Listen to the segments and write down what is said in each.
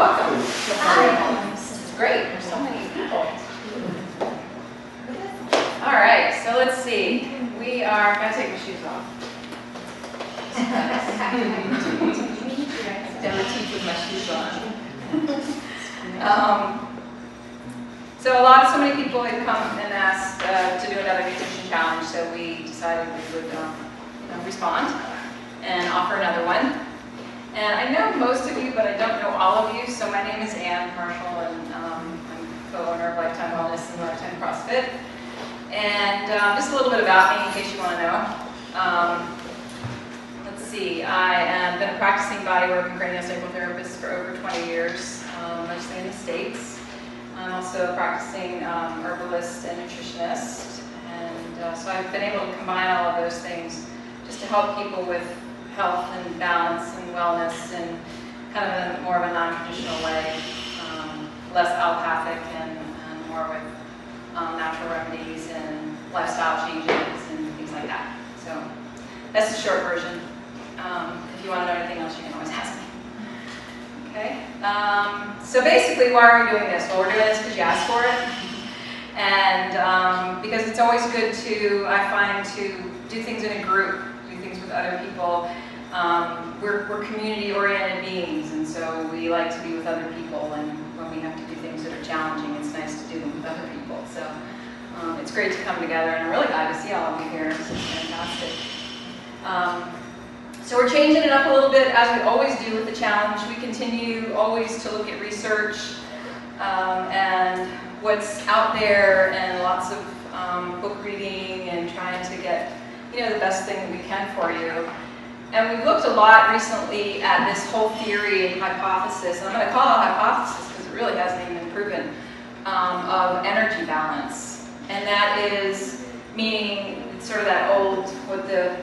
welcome. Hi. This is great. There's so many people. All right, so let's see. We are going to take my shoes off. Don't teach with my shoes on. So many people had come and asked to do another nutrition challenge, so we decided we would respond and offer another one. And I know most of you, but I don't know all of you. So my name is Ann Marshall, and I'm co-owner of Lifetime Wellness and Lifetime CrossFit. And just a little bit about me, in case you want to know. Let's see, I have been a practicing bodywork and craniosacral therapist for over 20 years, mostly in the States. I'm also a practicing herbalist and nutritionist. And so I've been able to combine all of those things just to help people with health and balance and wellness in kind of more of a non-traditional way, less allopathic and more with natural remedies and lifestyle changes and things like that. So that's the short version. If you want to know anything else, you can always ask me. Okay. So basically, why are we doing this? Well, we're doing this because you asked for it, and because it's always good to, I find, to do things in a group, do things with other people. We're community-oriented beings, and so we like to be with other people, and when we have to do things that are challenging, it's nice to do them with other people. So it's great to come together, and I'm really glad to see all of you here. This is fantastic. So we're changing it up a little bit, as we always do with the challenge. We continue always to look at research and what's out there, and lots of book reading, and trying to get the best thing that we can for you. And we've looked a lot recently at this whole theory and hypothesis, and I'm going to call it a hypothesis because it really hasn't even been proven, of energy balance. And that is meaning sort of that old, what the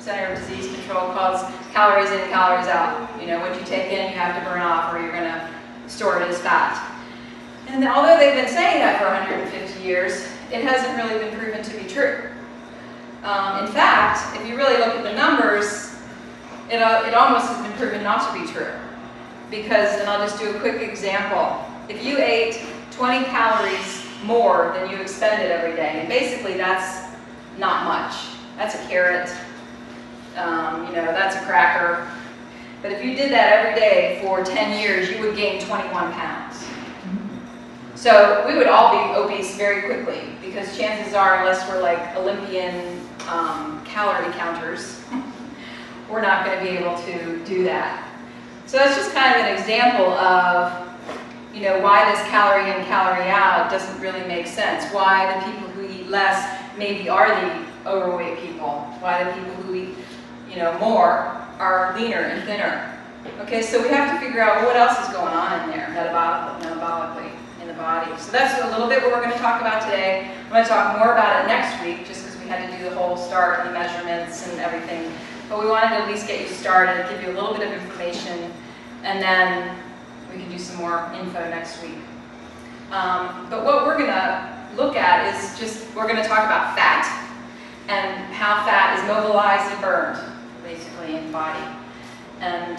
Center of Disease Control calls calories in, calories out. What you take in, you have to burn off, or you're going to store it as fat. And although they've been saying that for 150 years, it hasn't really been proven to be true. In fact, if you really look at the numbers, it almost has been proven not to be true. Because, and I'll just do a quick example. If you ate 20 calories more than you expended every day, and basically that's not much. That's a carrot, that's a cracker. But if you did that every day for 10 years, you would gain 21 pounds. So we would all be obese very quickly, because chances are, unless we're like Olympian calorie counters, we're not going to be able to do that. So that's just kind of an example of, why this calorie in, calorie out doesn't really make sense. Why the people who eat less maybe are the overweight people. Why the people who eat, more are leaner and thinner. Okay, so we have to figure out, well, what else is going on in there metabolically in the body. So that's a little bit what we're going to talk about today. I'm going to talk more about it next week, just because we had to do the whole start and the measurements and everything. But we wanted to at least get you started, give you a little bit of information, and then we can do some more info next week. But what we're going to look at is we're going to talk about fat and how fat is mobilized and burned, basically, in the body. And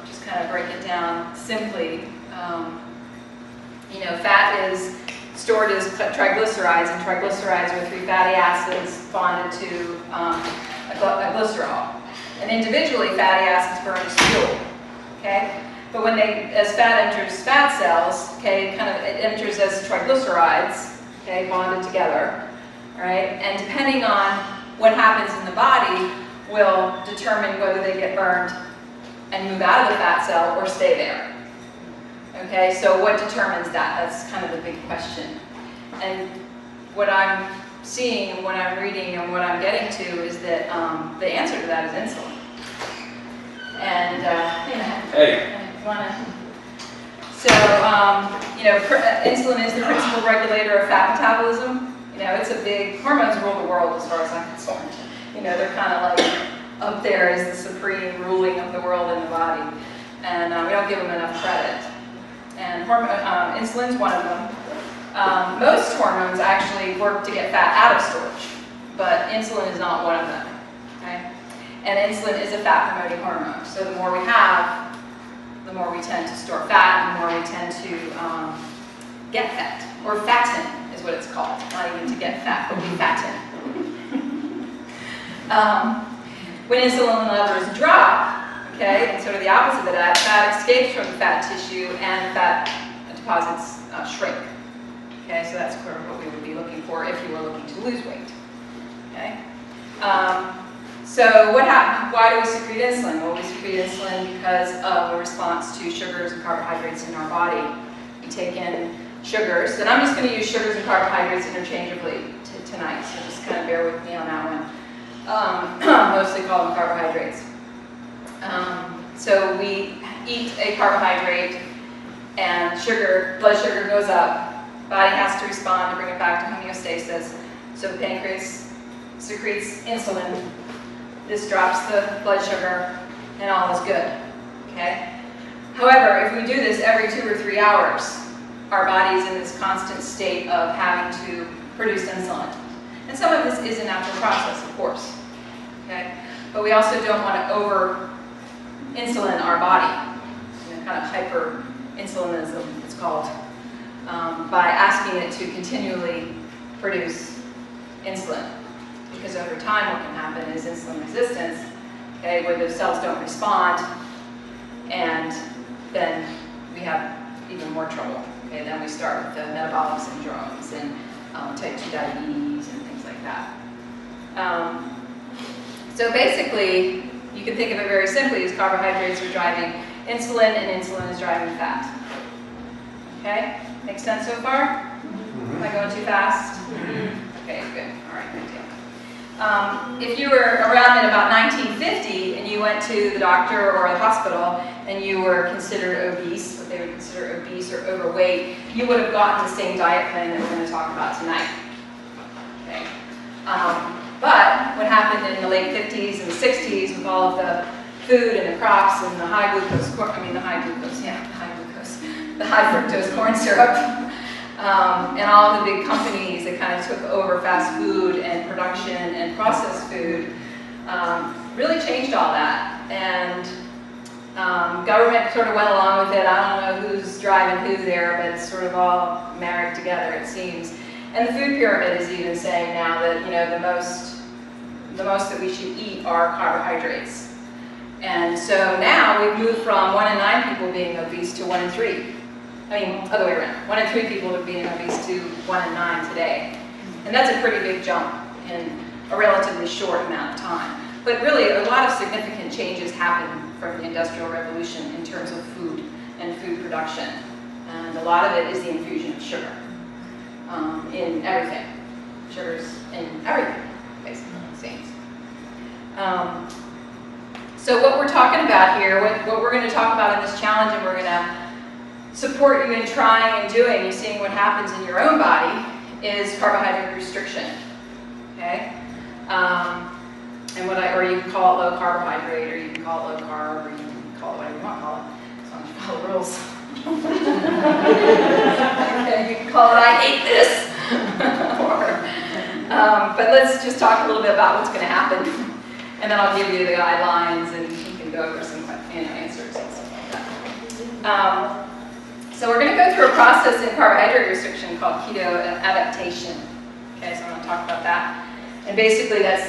just kind of break it down simply. Fat is stored as triglycerides, and triglycerides are 3 fatty acids bonded to a glycerol. And individually, fatty acids burn as fuel. Okay, but as fat enters fat cells, okay, it enters as triglycerides, okay, bonded together, right? And depending on what happens in the body, will determine whether they get burned and move out of the fat cell or stay there. Okay, so what determines that? That's kind of the big question. And what I'm seeing and what I'm reading and what I'm getting to is that the answer to that is insulin. And insulin is the principal regulator of fat metabolism. It's a big, hormones rule the world as far as I'm concerned. They're kind of like up there as the supreme ruling of the world in the body. And we don't give them enough credit. And insulin's one of them. Most hormones actually work to get fat out of storage, but insulin is not one of them. Okay? And insulin is a fat-promoting hormone. So the more we have, the more we tend to store fat, more, we tend to get fat, or fatten is what it's called. Not even to get fat, but we fatten. When insulin levels drop, okay, and sort of the opposite of that, fat escapes from the fat tissue and fat deposits shrink. Okay, so that's sort of what we would be looking for if you were looking to lose weight. Okay. So what happens? Why do we secrete insulin? Well, we secrete insulin because of a response to sugars and carbohydrates in our body. We take in sugars, and I'm just going to use sugars and carbohydrates interchangeably tonight, so just kind of bear with me on that one. Mostly call them carbohydrates. So we eat a carbohydrate, and blood sugar goes up. Body has to respond to bring it back to homeostasis. So the pancreas secretes insulin. This drops the blood sugar, and all is good. Okay. However, if we do this every 2 or 3 hours, our body is in this constant state of having to produce insulin. And some of this is a natural process, of course. Okay? But we also don't want to over-insulin our body, kind of hyper-insulinism, it's called, by asking it to continually produce insulin. Because over time, what can happen is insulin resistance, okay, where the cells don't respond, and then we have even more trouble. Okay, then we start with the metabolic syndromes and type 2 diabetes and things like that. So basically, you can think of it very simply as carbohydrates are driving insulin and insulin is driving fat. Okay, makes sense so far? Am I going too fast? Okay, good. All right, good deal. If you were around in about 1950 and you went to the doctor or the hospital and you were considered obese, what they would consider obese or overweight, you would have gotten the same diet plan that we're going to talk about tonight. Okay. But what happened in the late 50s and 60s with all of the food and the crops and the high fructose corn syrup, and all the big companies that kind of took over fast food and production and processed food really changed all that. And government sort of went along with it. I don't know who's driving who there, but it's sort of all married together, it seems. And the food pyramid is even saying now that, you know, the most that we should eat are carbohydrates. And so now we've moved from 1 in 9 people being obese to 1 in 3. I mean, other way around. 1 in 3 people are being obese to 1 in 9 today. And that's a pretty big jump in a relatively short amount of time. But really, a lot of significant changes happened from the Industrial Revolution in terms of food and food production. And a lot of it is the infusion of sugar in everything. Sugars in everything, basically, it seems. So what we're talking about here, what we're going to talk about in this challenge, and we're going to support you in trying and doing and seeing what happens in your own body, is carbohydrate restriction. Okay? And or you can call it low carbohydrate, or you can call it low carb, or you can call it whatever you want to call it, as long as you follow the rules. Okay, you can call it I ate this. But let's just talk a little bit about what's going to happen, and then I'll give you the guidelines, and you can go over some answers and stuff like that. So we're going to go through a process in carbohydrate restriction called keto adaptation. Okay, so I'm going to talk about that. And basically that's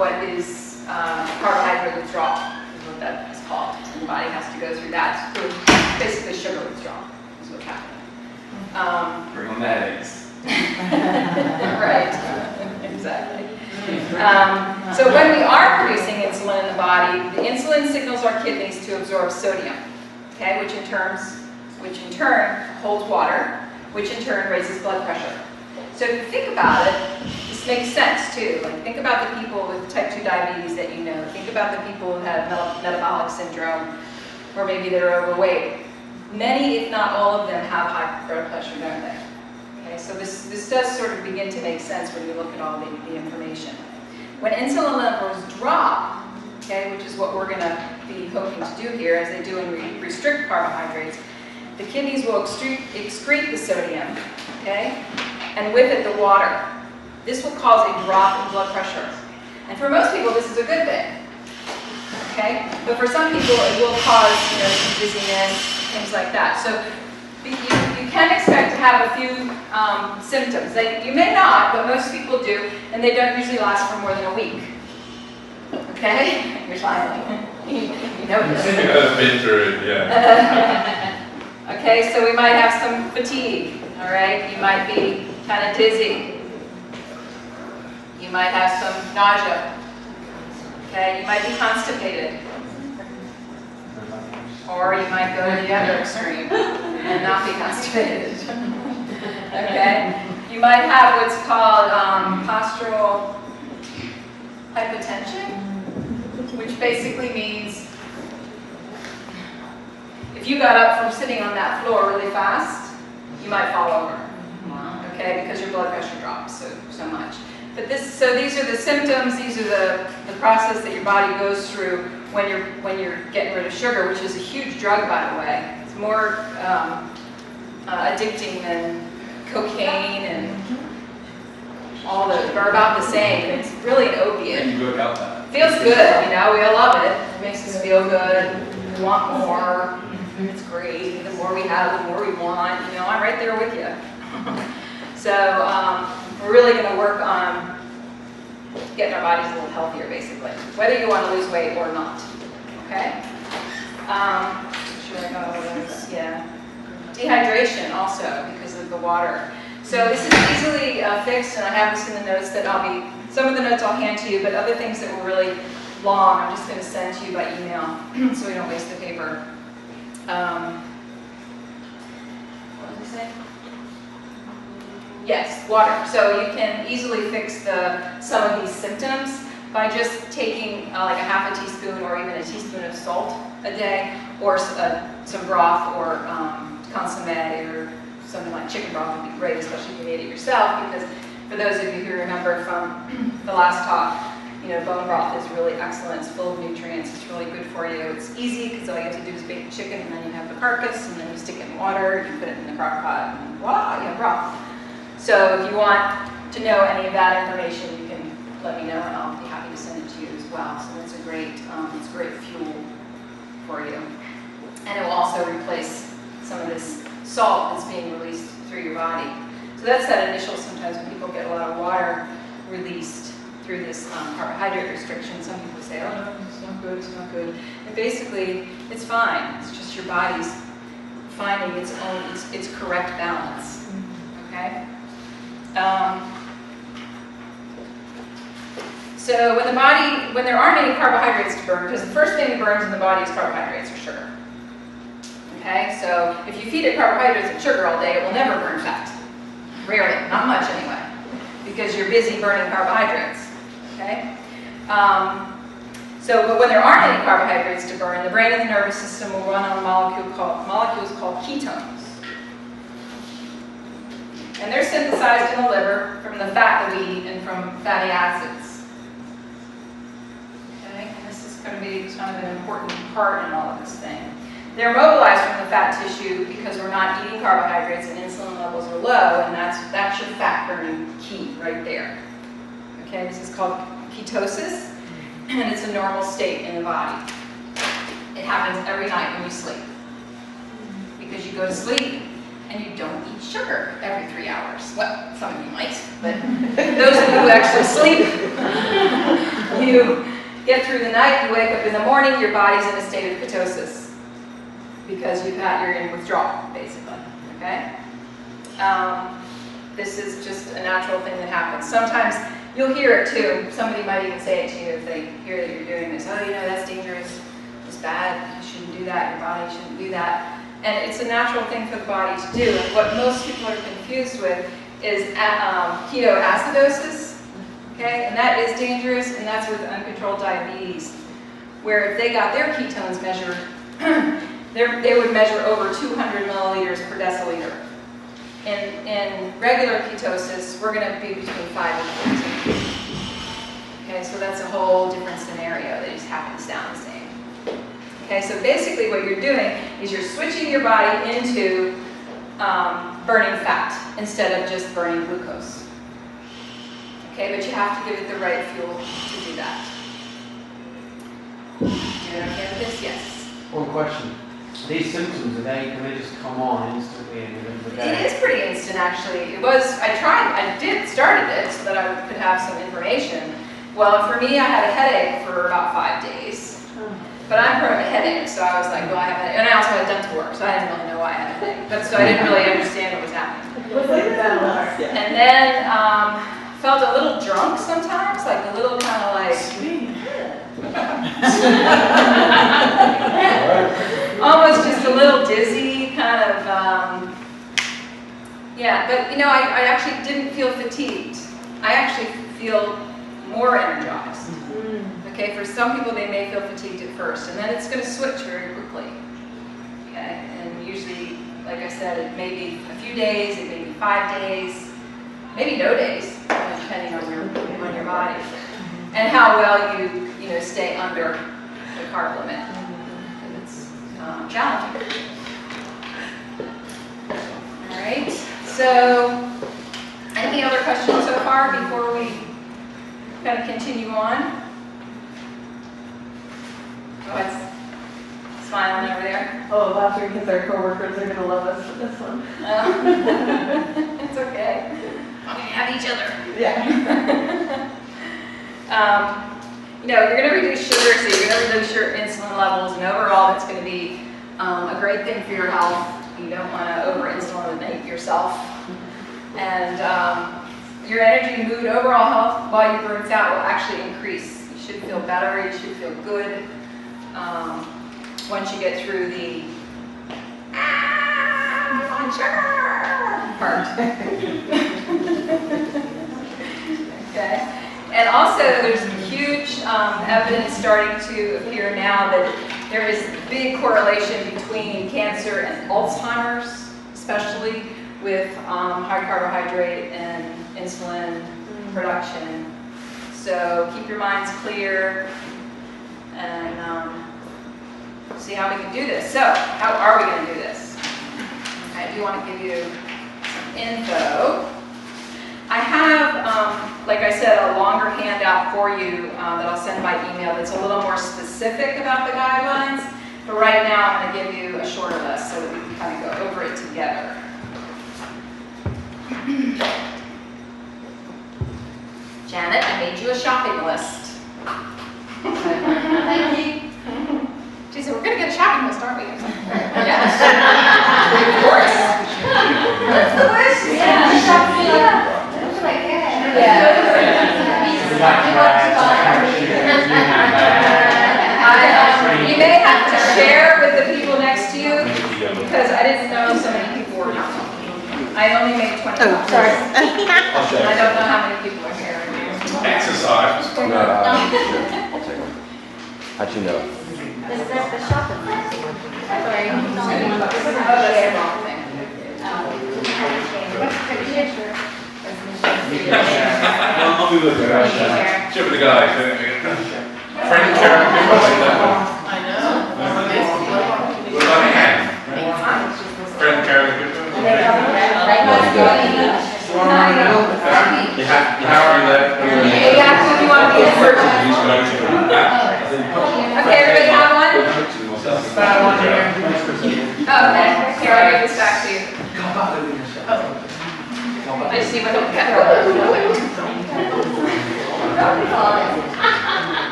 what is carbohydrate withdrawal, is what that is called. And the body has to go through that. So basically sugar withdrawal is what's happening. Bring on the headaches. Right, exactly. So when we are producing insulin in the body, the insulin signals our kidneys to absorb sodium, okay, which in turn holds water, which in turn raises blood pressure. So if you think about it, this makes sense too. Like, think about the people with type 2 diabetes that you know. Think about the people who have metabolic syndrome, or maybe they're overweight. Many, if not all of them, have high blood pressure, don't they? Okay, so this does sort of begin to make sense when you look at all the information. When insulin levels drop, okay, which is what we're going to be hoping to do here, as they do and restrict carbohydrates, the kidneys will excrete the sodium, okay, and with it the water. This will cause a drop in blood pressure. And for most people, this is a good thing, okay? But for some people, it will cause, some dizziness, things like that. So you can expect to have a few symptoms. You may not, but most people do, and they don't usually last for more than a week. Okay? You're smiling. You know this. I've been through it, yeah. Okay, so we might have some fatigue, all right? You might be kind of dizzy. You might have some nausea. Okay, you might be constipated. Or you might go to the other extreme and not be constipated. Okay? You might have what's called postural hypotension, which basically means if you got up from sitting on that floor really fast, you might fall over. Okay, because your blood pressure drops so much. But so these are the symptoms. These are the process that your body goes through when you're getting rid of sugar, which is a huge drug, by the way. It's more addicting than cocaine and all those. They're about the same. It's really an opiate. And you work out that. Feels good, you know. We all love it. It makes us feel good. We want more. It's great. The more we have, the more we want. You know, I'm right there with you. So we're really going to work on getting our bodies a little healthier, basically, whether you want to lose weight or not. Okay? Sure, I got all those. Yeah. Dehydration also because of the water. So this is easily fixed, and I have this in the notes that some of the notes I'll hand to you, but other things that were really long, I'm just going to send to you by email so we don't waste the paper. What did I say? Yes, water. So you can easily fix some of these symptoms by just taking like a half a teaspoon or even a teaspoon of salt a day, or some broth or consomme or something like chicken broth would be great, especially if you made it yourself, because for those of you who remember from the last talk, you know, bone broth is really excellent. It's full of nutrients. It's really good for you. It's easy because all you have to do is bake the chicken, and then you have the carcass, and then you stick it in water, you put it in the crock pot, and voila, you have broth. So if you want to know any of that information, you can let me know, and I'll be happy to send it to you as well. So it's great fuel for you. And it will also replace some of this salt that's being released through your body. So that's that initial, sometimes when people get a lot of water released through this carbohydrate restriction, some people say, oh no, it's not good, it's not good. And basically, it's fine. It's just your body's finding its correct balance. Okay? So when there aren't any carbohydrates to burn, because the first thing that burns in the body is carbohydrates or sugar. Okay, so if you feed it carbohydrates and sugar all day, it will never burn fat. Rarely, not much anyway, because you're busy burning carbohydrates. Okay, but when there aren't any carbohydrates to burn, the brain and the nervous system will run on molecules called ketones. And they're synthesized in the liver from the fat that we eat and from fatty acids. Okay, and this is going to be kind of an important part in all of this thing. They're mobilized from the fat tissue because we're not eating carbohydrates and insulin levels are low, and that's your fat burning key right there. Okay, this is called ketosis, and it's a normal state in the body. It happens every night when you sleep, because you go to sleep and you don't eat sugar every 3 hours. Well, some of you might, but those of you who actually sleep, you get through the night, you wake up in the morning, your body's in a state of ketosis, because you're in withdrawal, basically, okay? This is just a natural thing that happens. Sometimes you'll hear it too. Somebody might even say it to you if they hear that you're doing this. Oh, you know, that's dangerous, it's bad, you shouldn't do that, your body shouldn't do that. And it's a natural thing for the body to do. And what most people are confused with is ketoacidosis, okay? And that is dangerous, and that's with uncontrolled diabetes, where if they got their ketones measured, they would measure over 200 milliliters per deciliter. In regular ketosis, we're going to be between 5 and 14. Okay, so that's a whole different scenario. They just happen to sound the same. Okay, so basically what you're doing is you're switching your body into burning fat instead of just burning glucose. Okay, but you have to give it the right fuel to do that. Doing okay with this? Yes. One question. These symptoms, can they just come on instantly and within the It day? is pretty instant, actually. Started it so that I could have some information. Well, for me, I had a headache for about 5 days. But I'm prone to headaches, so I was like, well, I have a headache. And I also had dental work, so I didn't really know why I had a headache. So I didn't really understand what was happening. And then felt a little drunk sometimes, like a little kind of like, almost just a little dizzy, kind of, yeah. But you know, I actually didn't feel fatigued. I actually feel more energized. Okay, for some people they may feel fatigued at first, and then it's going to switch very quickly. Okay, and usually, like I said, it may be a few days, it may be 5 days, maybe no days, depending on your body, and how well you stay under the carb limit. And it's challenging. All right. So, any other questions so far before we kind of continue on? Oh, it's smiling over there. Oh, laughing because our coworkers are going to love us for this one. It's okay. We have each other. Yeah. You're going to reduce sugar, so you're going to reduce your insulin levels, and overall, it's going to be a great thing for your health. You don't want to over-insulinate yourself. And your energy, mood, overall health while you burn fat will actually increase. You should feel better. You should feel good once you get through the part. Okay. And also, there's huge evidence starting to appear now that there is big correlation between cancer and Alzheimer's, especially with high carbohydrate and insulin production. So keep your minds clear and see how we can do this. So, how are we going to do this? I do want to give you some info. I have, like I said, a longer handout for you that I'll send by email that's a little more specific about the guidelines. But right now, I'm going to give you a shorter list so that we can kind of go over it together. Janet, I made you a shopping list. Thank you. She said, we're going to get a shopping list, aren't we? Yes. Of course. That's the list. Yeah. You may have to share with the people next to you because I didn't know so many people were coming. I only made 20. Oh, sorry. I don't know how many people are here. Exercise. No, I'll take it. How'd you know? This is the shopping list. Sorry. Oh, that's the wrong thing. I'll be looking at that. Chip of the guys. Frank Karen. I know. What about Anne? Frank Karen. How are you there? Yeah, who do you want to be in first? Okay, everybody have one? Oh, okay. Here, I'll give this back to you. I just see what he'll get.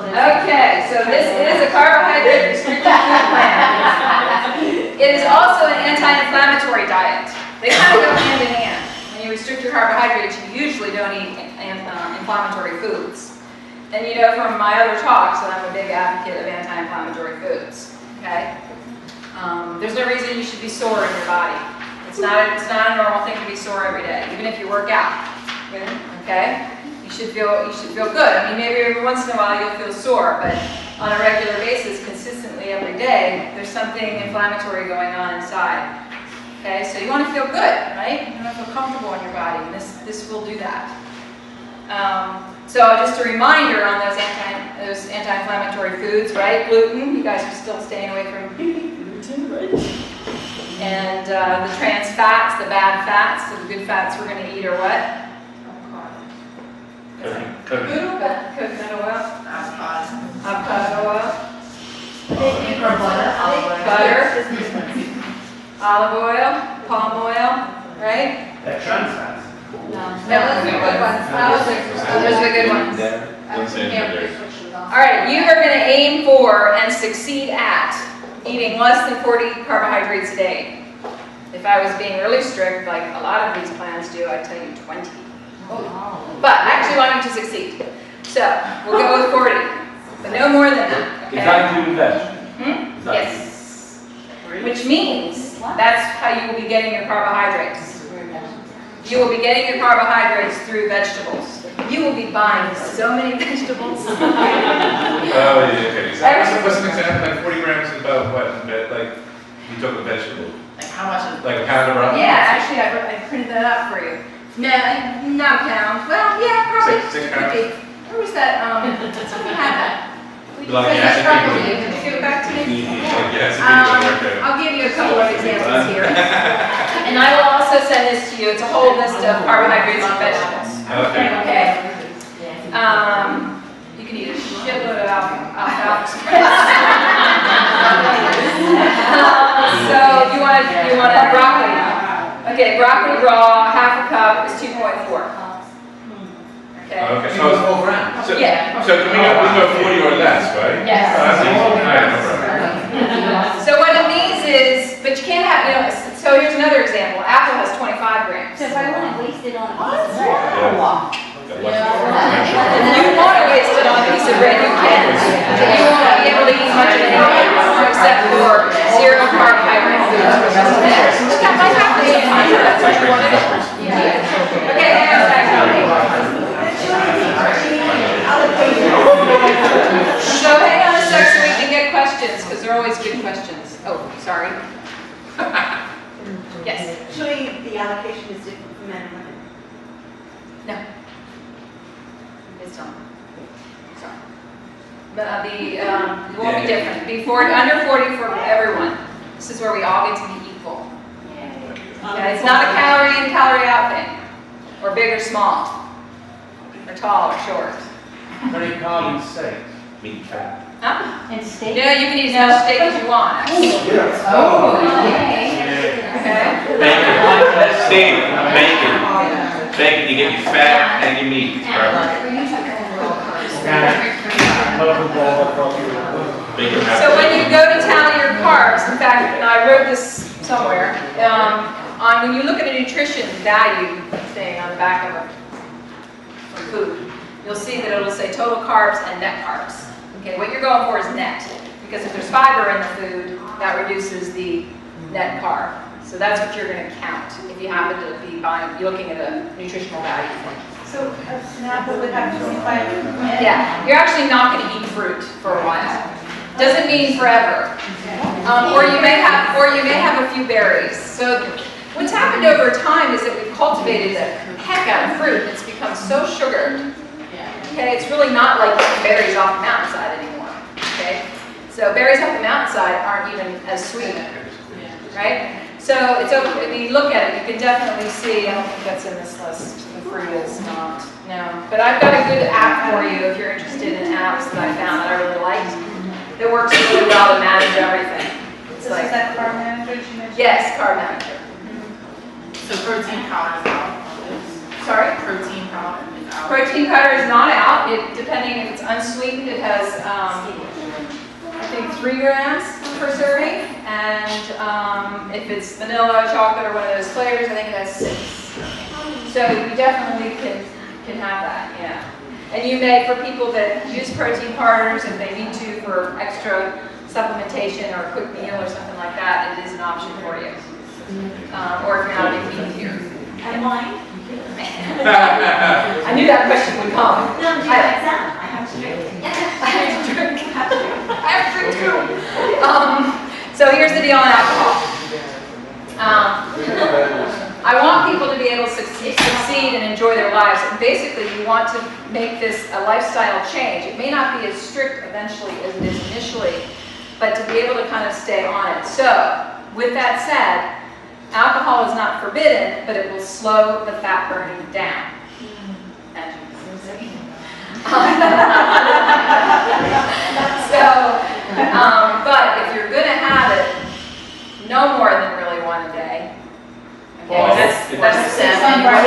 Okay, so this is a carbohydrate restricted food plan. It is also an anti-inflammatory diet. They kind of go hand in hand. When you restrict your carbohydrates, you usually don't eat inflammatory foods. And you know from my other talks that I'm a big advocate of anti-inflammatory foods. Okay? There's no reason you should be sore in your body. It's not a normal thing to be sore every day, even if you work out. Okay? You should feel good. I mean, maybe every once in a while you'll feel sore, but on a regular basis, consistently every day, there's something inflammatory going on inside. Okay, so you want to feel good, right? You want to feel comfortable in your body, and this will do that. So just a reminder on those anti-inflammatory foods, right? Gluten, you guys are still staying away from gluten, right? And the trans fats, the bad fats, so the good fats we're going to eat are what? Coconut oil, avocado oil, butter, olive oil, palm oil, right? They're trans fats. No, those are the good ones. Those are the good ones. All right, you are going to aim for and succeed at eating less than 40 carbohydrates a day. If I was being really strict, like a lot of these plans do, I'd tell you 20. But I actually want you to succeed. So we'll go with 40, but no more than that. Is Okay? that including veg? Yes. Which means that's how you will be getting your carbohydrates. You will be getting your carbohydrates through vegetables. You will be buying so many vegetables. Oh, yeah, okay. So what's an example? Like 40 grams is about what? Like, you took a vegetable. Like how much is Like a pound of raw? Yeah, actually, I printed that out for you. No, not pounds. Well, yeah, probably. Six pounds? 50. Where was that? Somebody had that. Like Said acid that people. properly. Can you give it back to me? Like, yes, it is. I'll give you a couple of examples here. And I will also send this to you. It's a whole list of carbohydrates and vegetables. Okay. Okay. You can eat a shitload of alfalfa. So you want broccoli. Okay, broccoli raw, half a cup is 2.4. Okay. Okay, So it's so, 4 grams. so, Yeah. so can we go 40 or less, right? Yes. Oh, that's easy. All right, no problem. So what it means is, but you can't have, so here's another example. Apple has 25 grams. So if I want to waste it on a piece of bread, You want to waste it on a piece of bread, you can. You won't be able to eat much of anything except for zero carbohydrate foods for the rest of the day. That might happen sometimes, if that's what you want to do. Okay, hang on a second. So hang on a sec so we can get questions, because they're always good questions. Oh, sorry. Yes? Usually the allocation is different for men and women. No. It's not. Sorry. But it won't be different. Under 40 for everyone. This is where we all get to be equal. Yeah, it's not a calorie in, calorie out thing. Or big or small. Or tall or short. How many carbs in steak? Meat fat. Huh? and steak. Yeah, you can eat as much steak as you want, actually. Oh, okay. Okay? Bacon. Steve, bacon. Bacon, you get your fat and your meat. So when you go to tally your carbs, in fact, and I wrote this somewhere, when you look at a nutrition value thing on the back of a food, you'll see that it'll say total carbs and net carbs. Okay, what you're going for is net, because if there's fiber in the food, that reduces the net carb. So that's what you're going to count if you happen to be looking at a nutritional value thing. So an apple would have 25. Yeah, you're actually not going to eat fruit for a while. Doesn't mean forever. Or you may have a few berries. So what's happened over time is that we've cultivated the heck out of fruit. It's become so sugared. Okay, it's really not like eating berries off the mountainside anymore. Okay, so berries off the mountainside aren't even as sweet, right? So it's okay. If you look at it, you can definitely see. I don't think that's in this list. The fruit is not. No, but I've got a good app for you if you're interested in apps that I found that I really liked. That works really well to manage everything. It's This like is that carb manager you mentioned? yes, carb manager. So protein powder is out. Sorry. Protein powder is out. Protein powder is not out. Depending if it's unsweetened, it has I think 3 grams per serving, and if it's vanilla, chocolate, or one of those flavors, I think it has 6. So you definitely can have that, yeah. And you may, for people that use protein powders, if they need to for extra supplementation or a quick meal or something like that, it is an option for you. Or if you're not a big meat eater. And wine? I knew that question would come. No, do you like that? I have to drink. I have to drink. I have to drink too. So here's the deal on alcohol. I want people to be able to succeed and enjoy their lives. And basically, you want to make this a lifestyle change. It may not be as strict eventually as it is initially, but to be able to kind of stay on it. So, with that said, alcohol is not forbidden, but it will slow the fat burning down. As you can see. But if you're Well, That's it- seven. Seven. What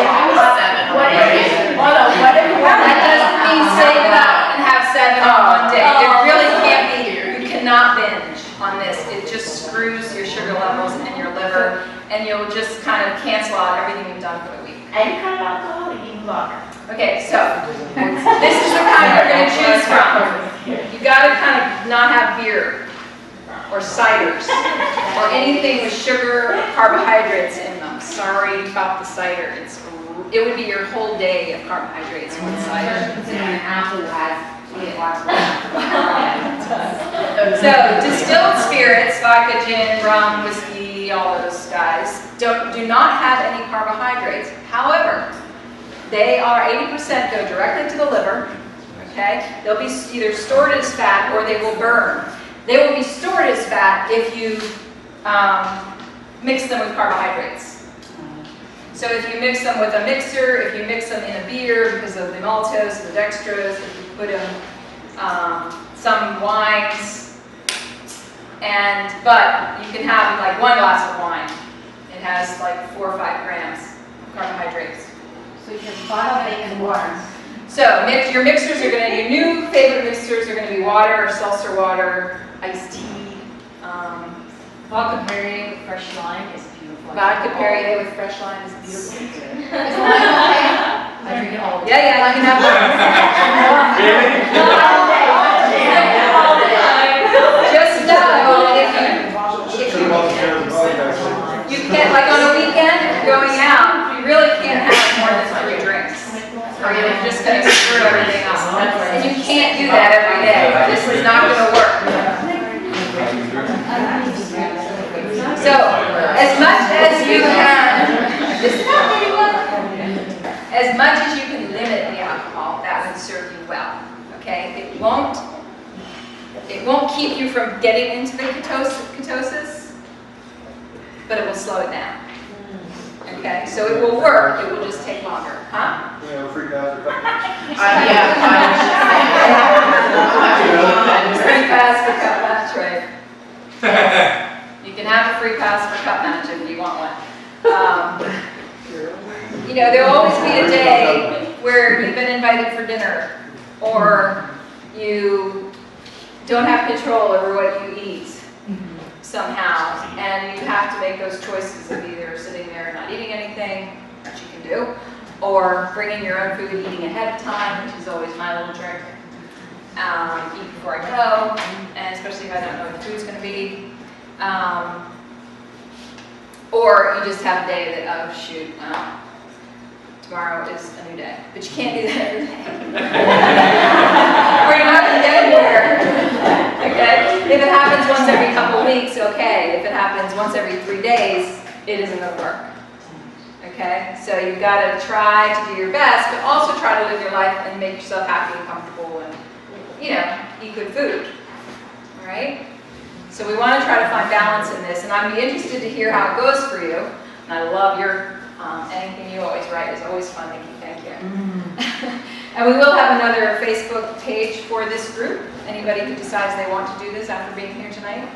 if, hold on, what if you have That doesn't mean save that and have 7 in one day. It really can't be, you cannot binge on this. It just screws your sugar levels and your liver, and you'll just kind of cancel out everything you've done for the week. any kind of alcohol, you can water? Okay, so this is the kind you're going to choose from. You got to kind of not have beer or ciders or anything with sugar or carbohydrates in them. Sorry about the cider. It would be your whole day of carbohydrates with cider. Considering an apple has 25. So distilled spirits, vodka, gin, rum, whiskey, all those guys, do not have any carbohydrates. However, they are 80% go directly to the liver. Okay, they'll be either stored as fat or they will burn. They will be stored as fat if you mix them with carbohydrates. So if you mix them with a mixer, if you mix them in a beer because of the maltose, the dextrose, if you put in some wines, but you can have like 1 glass of wine. It has like 4 or 5 grams of carbohydrates. So you can bottle bacon water. So your mixers are going to, your new favorite mixers are going to be water or seltzer water, iced tea, Vodka Perrier with fresh lime is beautiful. vodka Perrier with fresh lime is beautiful. I drink it all the time. Yeah, you can have that. Just know that if you can't, like on a weekend, if you're going out, you really can't have more than 3 drinks. Or you're just going to screw everything up. And you can't do that every day. This is not going to work. So, as much as you can, this is not really well. As much as you can limit the alcohol, that would serve you well. Okay? It won't keep you from getting into the ketosis, but it will slow it down. Okay? So it will work. It will just take longer. Huh? Yeah, Free pass for cup match, right? You can have a free pass for cup match if you want one. There will always be a day where you've been invited for dinner, or you don't have control over what you eat somehow, and you have to make those choices of either sitting there and not eating anything, which you can do, or bringing your own food and eating ahead of time, which is always my little trick. Eat before I go, and especially if I don't know what the food's going to be. Or you just have a day that, oh shoot, well, tomorrow is a new day. But you can't do that every day. Or you're not going to get anywhere. Okay? If it happens once every couple weeks, okay. If it happens once every 3 days, it isn't going to work. Okay? So you've got to try to do your best, but also try to live your life and make yourself happy and comfortable and, eat good food. All right? So we want to try to find balance in this, and I'd be interested to hear how it goes for you. And I love your, anything you always write is always fun, Nikki, thank you. And we will have another Facebook page for this group, anybody who decides they want to do this after being here tonight.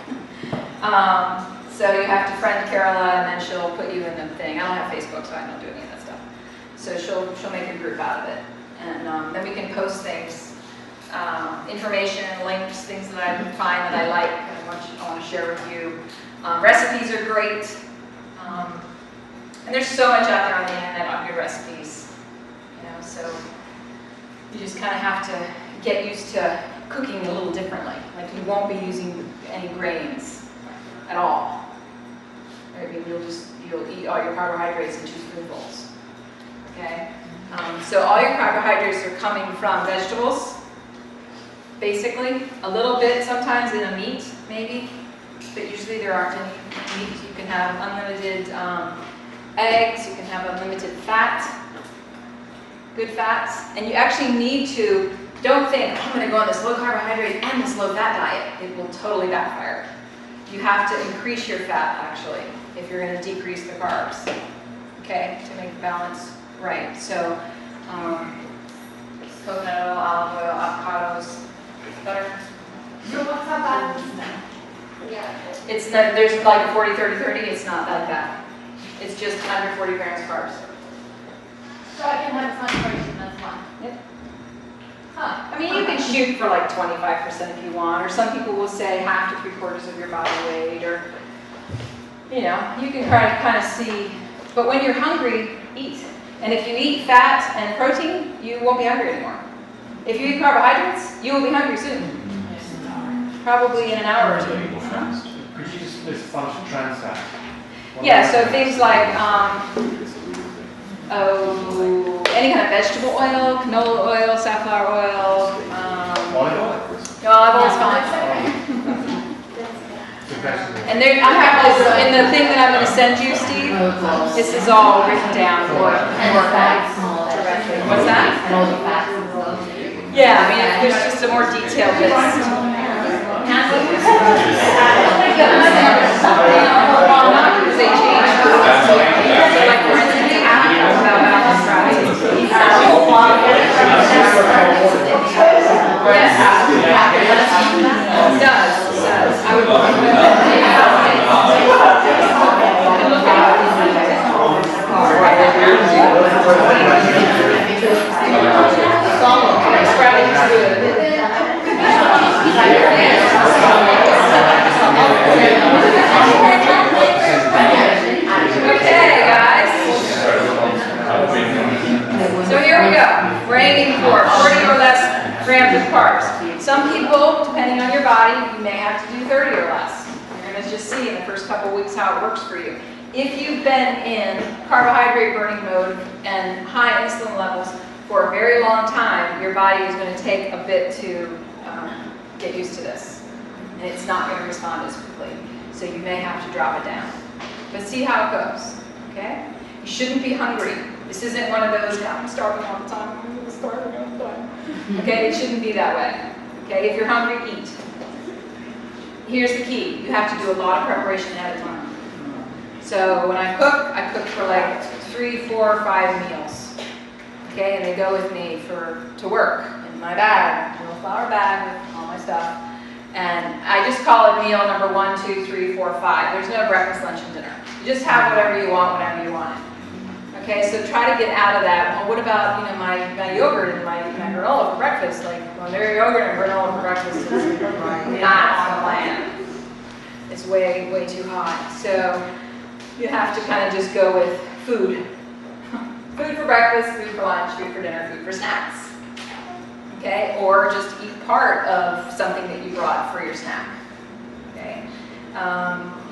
So you have to friend Carola, and then she'll put you in the thing. I don't have Facebook, so I don't do any of that stuff. So she'll make a group out of it. And then we can post things, information, links, things that I find that I like and I want to share with you. Recipes are great. And there's so much out there on the internet on good recipes. So you just kind of have to get used to cooking a little differently. Like you won't be using any grains at all. I mean, you'll eat all your carbohydrates in 2 spoonfuls. Okay? So all your carbohydrates are coming from vegetables, basically. A little bit sometimes in a meat, maybe, but usually there aren't any meat. You can have unlimited eggs, you can have unlimited fat, good fats, and you actually need to, don't think, I'm going to go on this low carbohydrate and this low fat diet. It will totally backfire. You have to increase your fat, actually, if you're going to decrease the carbs, okay, to make the balance right. So, coconut oil, olive oil, avocados, butter. So what's that balance now? It's not, there's like a 40-30-30, it's not like that. It's just under 40 grams carbs. So I can have a celebration, that's fine. Yep. Huh. I mean, you can shoot for like 25% if you want, or some people will say half to 3/4 of your body weight, or, you know, you can kind of see. But when you're hungry, eat. And if you eat fat and protein, you won't be hungry anymore. If you eat carbohydrates, you will be hungry soon. Probably in an hour or two. Could you just list a bunch of trans fats? Yeah, so things like, any kind of vegetable oil, canola oil, safflower oil, Oil? no, olive oil is fine. The vegetable. And there, I have this, in the thing that I'm gonna send you, Steve, this is all written down for fats. What's that? And all the fats. Yeah, I mean, there's just a more detailed list. Not because they changed. Like, for instance, about balanced fries. Yes. It does. I would look at Sprouting is good. Okay, guys. So here we go. We're aiming for 40 or less grams of carbs. Some people, depending on your body, you may have to do 30 or less. You're going to just see in the first couple weeks how it works for you. If you've been in carbohydrate burning mode and high insulin levels for a very long time, your body is going to take a bit to get used to this. And it's not going to respond as quickly. So you may have to drop it down. But see how it goes, okay? You shouldn't be hungry. This isn't one of those, I'm starving all the time, I'm starving all the time. Okay, it shouldn't be that way. Okay, if you're hungry, eat. Here's the key. You have to do a lot of preparation ahead of time. So when I cook for like 3, 4, 5 meals. Okay, and they go with me to work in my bag, a little flour bag with all my stuff. And I just call it meal number 1, 2, 3, 4, 5. There's no breakfast, lunch, and dinner. You just have whatever you want, whenever you want it. Okay, so try to get out of that. Well, what about, you know, my yogurt and my granola for breakfast? Like, well, their yogurt and granola for breakfast is not on the plan. It's way, way too hot. So you have to kind of just go with food. Food for breakfast, food for lunch, food for dinner, food for snacks. Okay, or just eat part of something that you brought for your snack. Okay,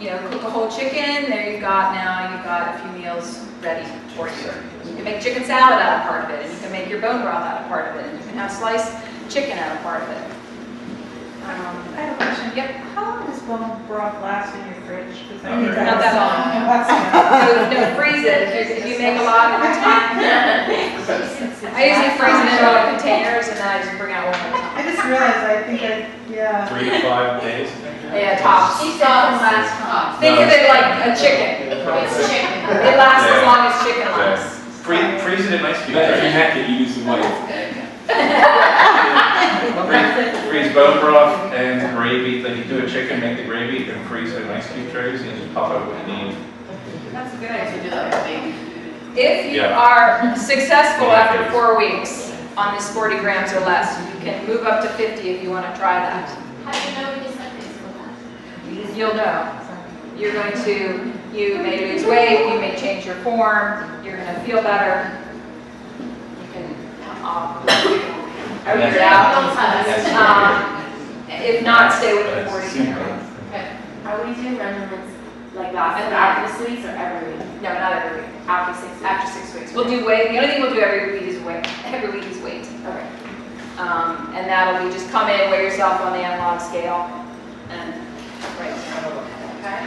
you know, cook a whole chicken. There you've got a few meals ready for you. You can make chicken salad out of part of it, and you can make your bone broth out of part of it, and you can have sliced chicken out of part of it. I have a question. Yep. How long does bone broth last in your fridge? Not that long. No, freeze it. If you make a lot of the time. I usually freeze it in little containers, and then I just bring out one at a time. I just realized, yeah. 3 to 5 days. Yeah, tops. She saw them last time. Think of it like a chicken. It's chicken. It lasts as long as chicken lasts. Freeze it in ice cube If you trays. hack it, you lose some weight. Freeze bone broth and gravy. Like you do a chicken, make the gravy, you can freeze it in ice cube trays, and you just pop out what you need. That's a good To idea. do that with baby. If you Yeah. are successful after 4 weeks on this 40 grams or less, you can move up to 50 if you want to try that. How do you know when you sent this with that? You'll know. You're going to, you may lose weight, you may change your form, you're going to feel better. You can figure it out. If not, stay with the 40. Are we doing regimens like that after the sweets or every week? No, not every week. After 6 weeks? After 6 weeks. We'll do weight. The only thing we'll do every week is weight. Every week is weight. Okay. And that'll be just come in, weigh yourself on the analog scale, and right. Okay.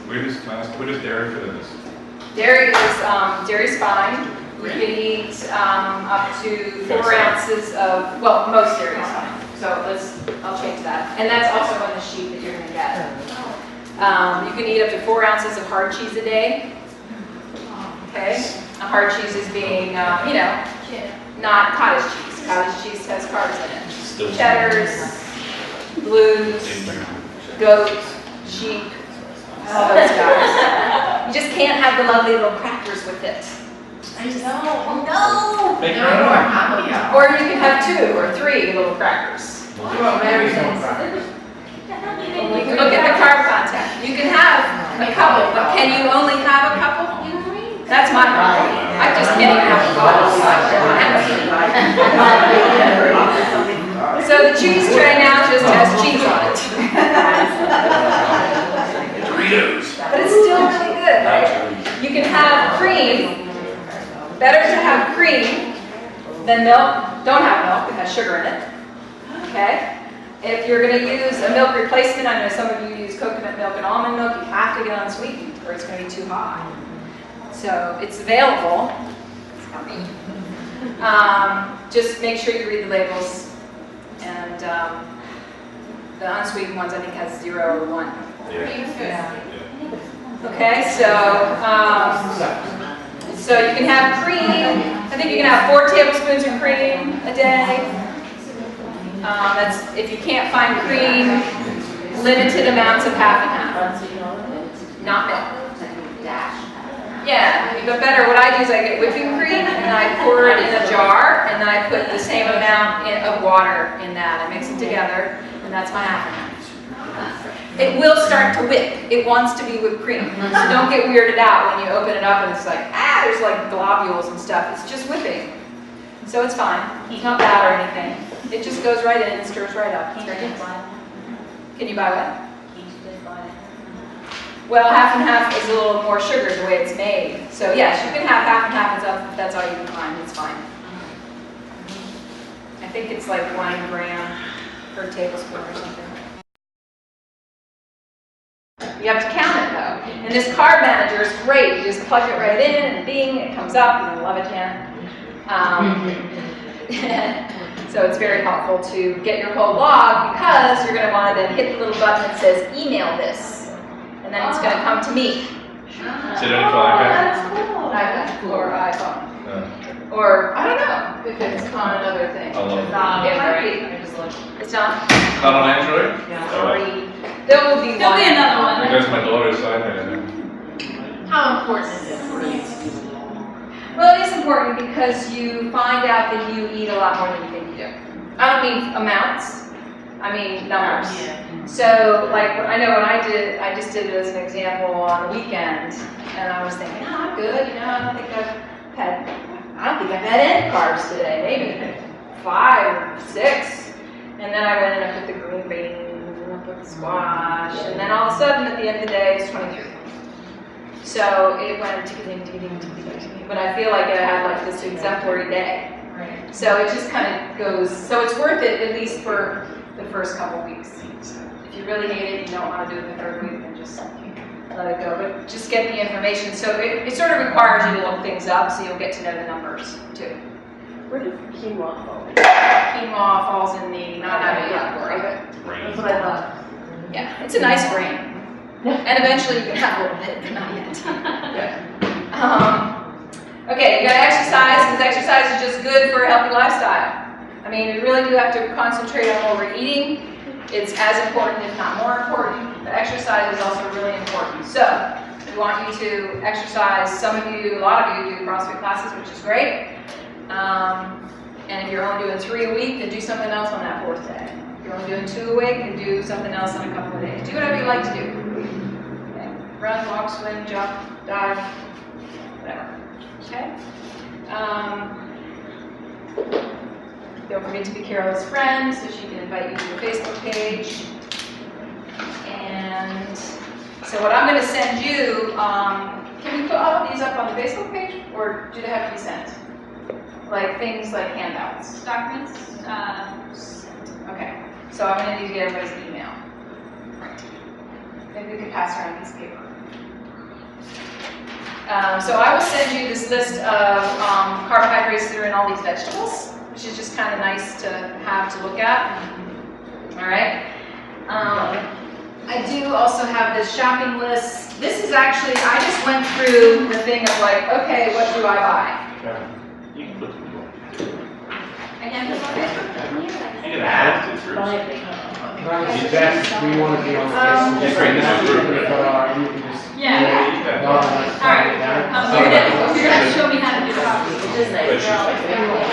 Where does dairy fit in this? Dairy's fine. You can eat up to 4 ounces of, well, most dairy is fine. So I'll change that. And that's also on the sheet that you're going to get. You can eat up to 4 ounces of hard cheese a day. Okay. A hard cheese is being, you know, not cottage cheese. Cottage cheese has carbs in it. Cheddars, blues, goat, sheep, all those guys. You just can't have the lovely little crackers with it. I know. No! Make No your more own. happy hour. Or you can have 2 or 3 little crackers. You want Mary's own crackers. You can look at the carb content. You can have a couple, but can you only have a couple? That's my problem. I just can't even have a couple. So the cheese tray now just has cheese on it. Doritos. But it's still really good, right? You can have cream. Better to have cream than milk. Don't have milk, it has sugar in it. Okay? If you're going to use a milk replacement, I know some of you use coconut milk and almond milk, you have to get unsweetened or it's going to be too high. So it's available. It's not me. Just make sure you read the labels. And the unsweetened ones I think has 0 or 1. Yeah. Okay, so you can have cream. I think you can have 4 tablespoons of cream a day. That's if you can't find cream, limited amounts of half and half. Not milk. Yeah, but better. What I do is I get whipping cream and I pour it in a jar and then I put the same amount of water in that. I mix it together and that's my half and half. It will start to whip. It wants to be whipped cream. So don't get weirded out when you open it up and it's like, there's like globules and stuff. It's just whipping. So it's fine. It's not bad or anything. It just goes right in and stirs right up. It's very nice. Can you buy what? Well, half and half is a little more sugar the way it's made. So yes, you can have half and half if that's all you can find. It's fine. I think it's like 1 gram per tablespoon or something. You have to count it though. And this carb manager is great. You just plug it right in and bing, it comes up. You're gonna love it, Jan. So it's very helpful to get your whole log because you're gonna want to then hit the little button that says email this. And then it's gonna come to me. Is it only for iPad? iPad or iPhone. Oh. Or, I don't know if it's on another thing. I love it. It might be. It's not. Not on Android? Sorry. There will be There'll one. be another one. There goes my daughter's iPad. How important is it for you to use it? Well, it is important because you find out that you eat a lot more than you think you do. I don't mean amounts, I mean numbers. Yeah. So, like, I know when I just did it as an example on the weekend, and I was thinking, I'm good, I don't think I've had any carbs today, maybe 5 or 6. And then I went and I put the green beans, and I put the squash, and then all of a sudden at the end of the day it's 23. So it went but I feel like I had like this exemplary day. Right. So it just kind of goes, so it's worth it at least for the first couple weeks. If you really hate it, you don't want to do it the 3rd week, then just let it go. But just get the information. So it sort of requires you to look things up so you'll get to know the numbers too. Where does quinoa fall? Quinoa falls in the not having category. That's what I love. Yeah, it's a nice grain. And eventually you can have a little bit, but not yet. Okay, you gotta exercise, because exercise is just good for a healthy lifestyle. I mean, we really do have to concentrate on what we're eating. It's as important, if not more important, but exercise is also really important. So, we want you to exercise. Some of you, a lot of you do CrossFit classes, which is great. And if you're only doing 3 a week, then do something else on that 4th day. If you're only doing 2 a week, then do something else on a couple of days. Do whatever you like to do. Okay. Run, walk, swim, jump, dive, whatever. Okay? Don't forget to be Carol's friend so she can invite you to the Facebook page. And so what I'm going to send you, can we put all of these up on the Facebook page, or do they have to be sent? Like things like handouts? Documents, Okay, so I'm going to need to get everybody's email. Maybe we could pass around a piece of paper. So I will send you this list of carbohydrates that are in all these vegetables, which is just kind of nice to have to look at. All right. I do also have this shopping list. This is actually, I just went through the thing of like, okay, what do I buy? You can put them on. I can't put it on Facebook? You're gonna have to first. Best, we want to be on the list. Just bring this up. You can just. Yeah. All right. You're gonna show me how to do it. Just nice.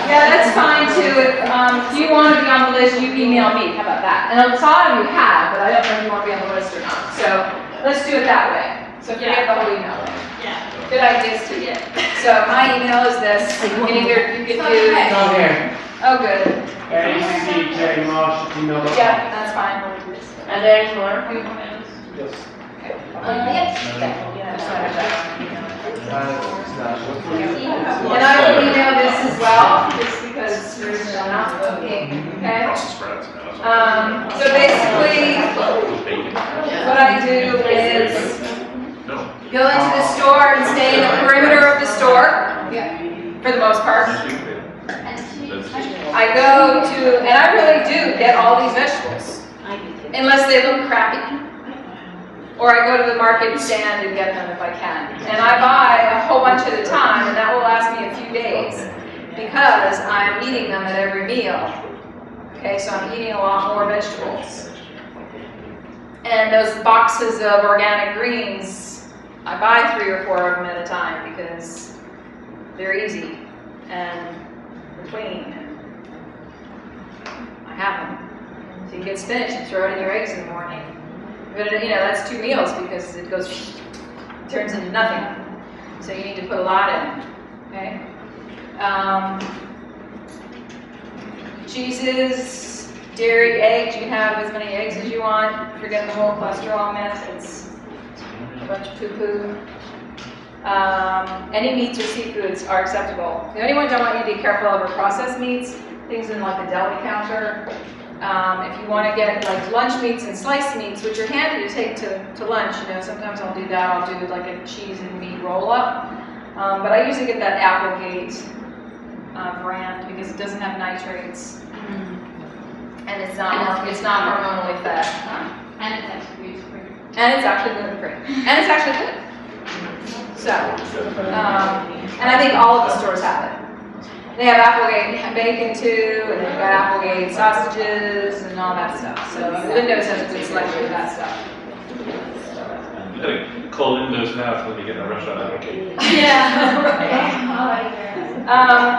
Yeah, that's fine too. If you want to be on the list, you email me. How about that? And a lot of you have, but I don't know if you want to be on the list or not. So let's do it that way. So forget the whole email. Yeah. Good ideas to you. So my email is this. You can either, you can do, Go here. oh good. ACJ Yeah, that's fine. Are there any more? And I will email this as well, just because we're not looking, okay? So basically, what I do is go into the store and stay in the perimeter of the store, for the most part. I go to, and I really do get all these vegetables, unless they look crappy. Or I go to the market stand and get them if I can. And I buy a whole bunch at a time, and that will last me a few days, because I'm eating them at every meal. Okay, so I'm eating a lot more vegetables. And those boxes of organic greens, I buy 3 or 4 of them at a time, because they're easy and they're clean. I have them. So you get spinach and throw it in your eggs in the morning. But you know, that's 2 meals because it goes, turns into nothing. So you need to put a lot in, okay? Cheeses, dairy, eggs, you can have as many eggs as you want. Forget the whole cholesterol mess, it's a bunch of poo-poo. Any meats or seafoods are acceptable. The only ones I want you to be careful of are processed meats, things in like the deli counter. If you want to get like lunch meats and sliced meats, which are handy to take to lunch, you know, sometimes I'll do that. I'll do like a cheese and meat roll up. But I usually get that Applegate brand because it doesn't have nitrates. And it's not hormonally fed. And it's actually gluten-free. And it's actually gluten-free. And it's actually good. So, and I think all of the stores have it. They have Applegate bacon too, and they've got Applegate sausages and all that stuff. So Lindo's has a good selection of that stuff. You gotta call Lindo's now when you get in a restaurant Applegate. Yeah, right.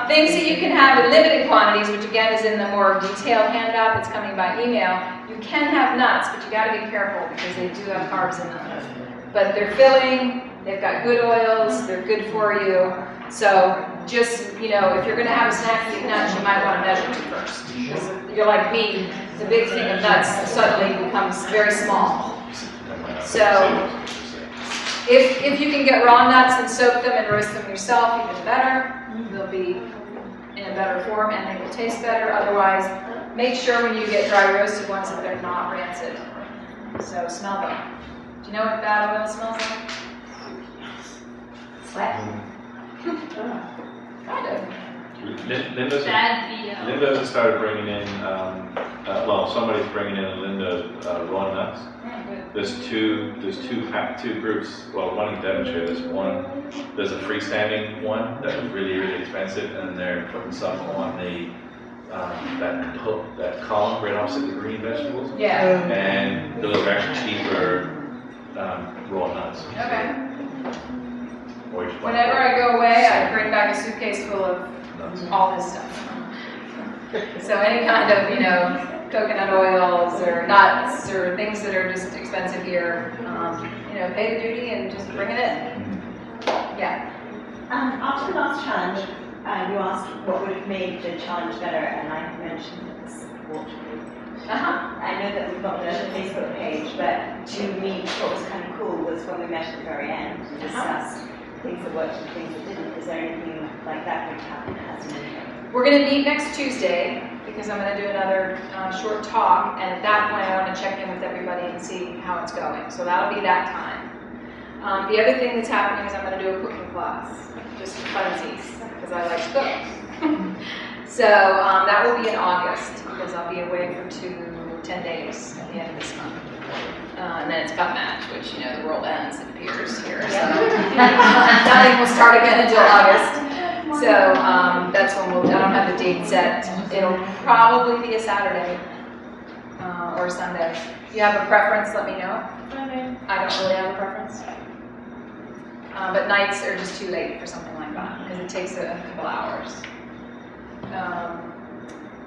Things that you can have in limited quantities, which again is in the more detailed handout that's coming by email. You can have nuts, but you gotta be careful because they do have carbs in them. But they're filling, they've got good oils, they're good for you. So just, you know, if you're going to have a snack eat nuts, you might want to measure it first. Because you're like me, the big thing of nuts suddenly becomes very small. So if you can get raw nuts and soak them and roast them yourself, even better. They'll be in a better form and they will taste better. Otherwise, make sure when you get dry roasted ones that they're not rancid. So smell them. Do you know what bad oil smells like? Sweat. Kind of. Lindo's Bad veal. Lindo's has started bringing in, well, somebody's bringing in Lindo's raw nuts. There's two groups. Well, one in Devonshire. There's a freestanding one that was really, really expensive, and they're putting some on the that column right opposite the green vegetables. Yeah. And those are actually cheaper raw nuts. Okay. Whenever I go away, I bring back a suitcase full of all this stuff. So any kind of, you know, coconut oils or nuts or things that are just expensive here, you know, pay the duty and just bring it in. Yeah. After the last challenge, you asked what would have made the challenge better, and I mentioned the support group. I know that we've got the Facebook page, but to me, what was kind of cool was when we met at the very end and discussed things that worked and things that didn't. Is there anything like that going to happen as an intro? We're going to meet next Tuesday because I'm going to do another short talk, and at that point I want to check in with everybody and see how it's going. So that'll be that time. The other thing that's happening is I'm going to do a cooking class, just for funsies, because I like to cook. So that will be in August because I'll be away for 10 days at the end of this month. And then it's cut match, which, you know, the world ends, it appears here. So nothing will start again until August. So that's when I don't have the date set. It'll probably be a Saturday or Sunday. If you have a preference, let me know. I don't really have a preference. But nights are just too late for something like that because it takes a couple hours.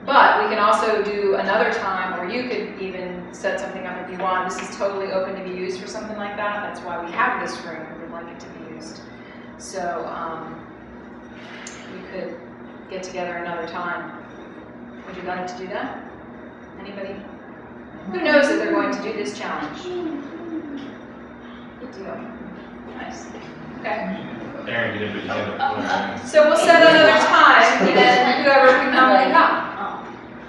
But we can also do another time where you could even set something up if you want. This is totally open to be used for something like that. That's why we have this room. We would like it to be used. So we could get together another time. Would you like to do that? Anybody? Who knows that they're going to do this challenge? Good deal. Nice. Okay. Aaron, you didn't put your hand up. So we'll set another time, and then whoever can come can come.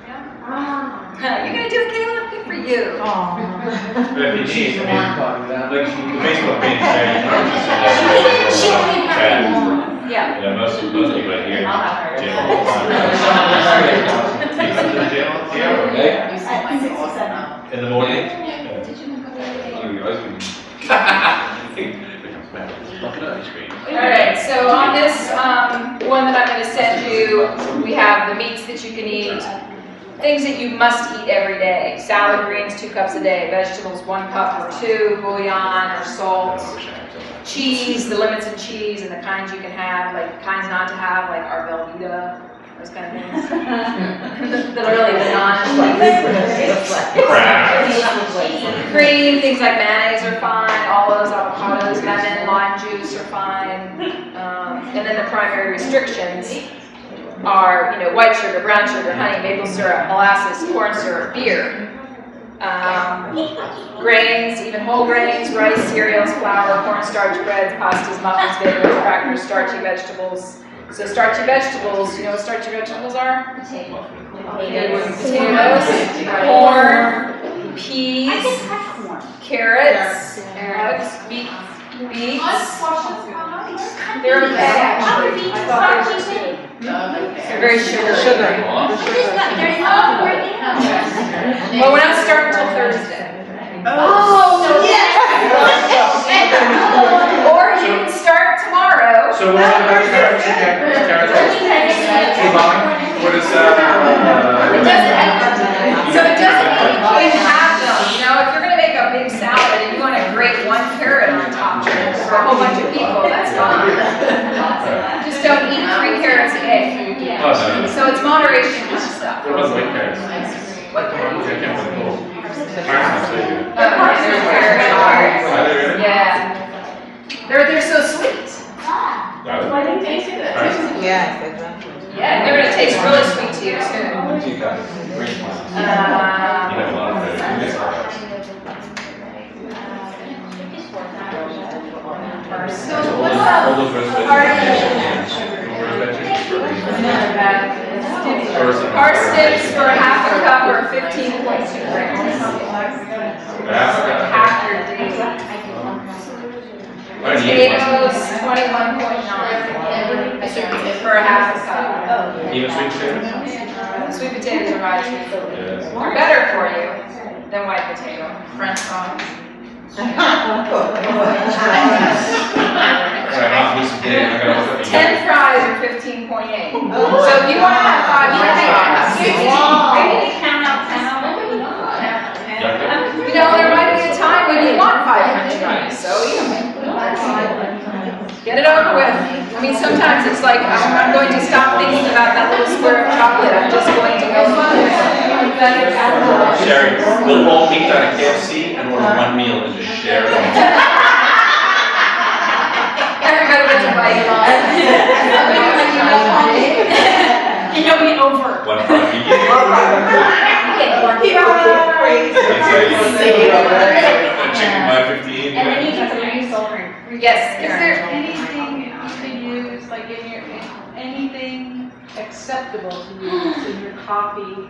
Yeah? You're gonna do it, Caleb? Good for you. But if you need, I mean, Talking about. like the Facebook page is there, you can just send that chat. Yeah. You know, most people here, I'll have her. jail all the time. You come to the jail, yeah, At 6 or 7. in the morning. All right, so on this one that I'm going to send you, we have the meats that you can eat, things that you must eat every day. Salad greens, 2 cups a day. Vegetables, 1 cup or 2. Bouillon or salt. Cheese, the limits in cheese and the kinds you can have, like kinds not to have, like our Velveeta, those kind of things. That are really Cream, things like mayonnaise are fine. Olives, avocados, lemon, lime juice are fine. And then the primary restrictions are, white sugar, brown sugar, honey, maple syrup, molasses, corn syrup, beer. Grains, even whole grains, rice, cereals, flour, cornstarch, breads, pastas, muffins, bagels, crackers, starchy vegetables. So starchy vegetables, you know what starchy vegetables are? Potatoes, corn, peas, carrots, beets. They're okay, actually. I thought they were too. They're very sugary. Well, we're not starting until Thursday. Oh, yes! Or you can start tomorrow. So what's the best carrots? What is that? So it doesn't mean you can't have them. If you're going to make a big salad and you want to grate 1 carrot on top for a whole bunch of people, that's fine. Just don't eat 3 carrots a day. Oh, no. So it's moderation kind of stuff. What about the white carrots? What I carrots? can't remember. Carrots are so good. There's carrot hearts. Are they really? Yeah. They're so sweet. Why do you taste it? Yes, exactly. Yeah, they're going to taste really sweet to you soon. You have a lot of carrots. So All those parsnips for half a cup or 15.2 grams. Half your day. Potatoes, 21.9 for a half a cup. Even sweet potatoes? Sweet potatoes are right. Yes. They're better for you than white potato. French fries. Alright, I'll do some digging. I gotta look up the 10 fries are 15.8. So if you want to have 5 fries, maybe count out 10 of them. There might be a time when you want 5 fries, so get it over with. I mean, sometimes it's like, I'm going to stop thinking about that little square of chocolate. I'm just going to go Sherry, we'll all meet at a KFC and order 1 meal and just share it. Everybody gets a bite. And you'll be over. 1 fry. Chicken by 15. And then you get some nice over. Yes. Is there anything you could use, like anything acceptable to use in your coffee?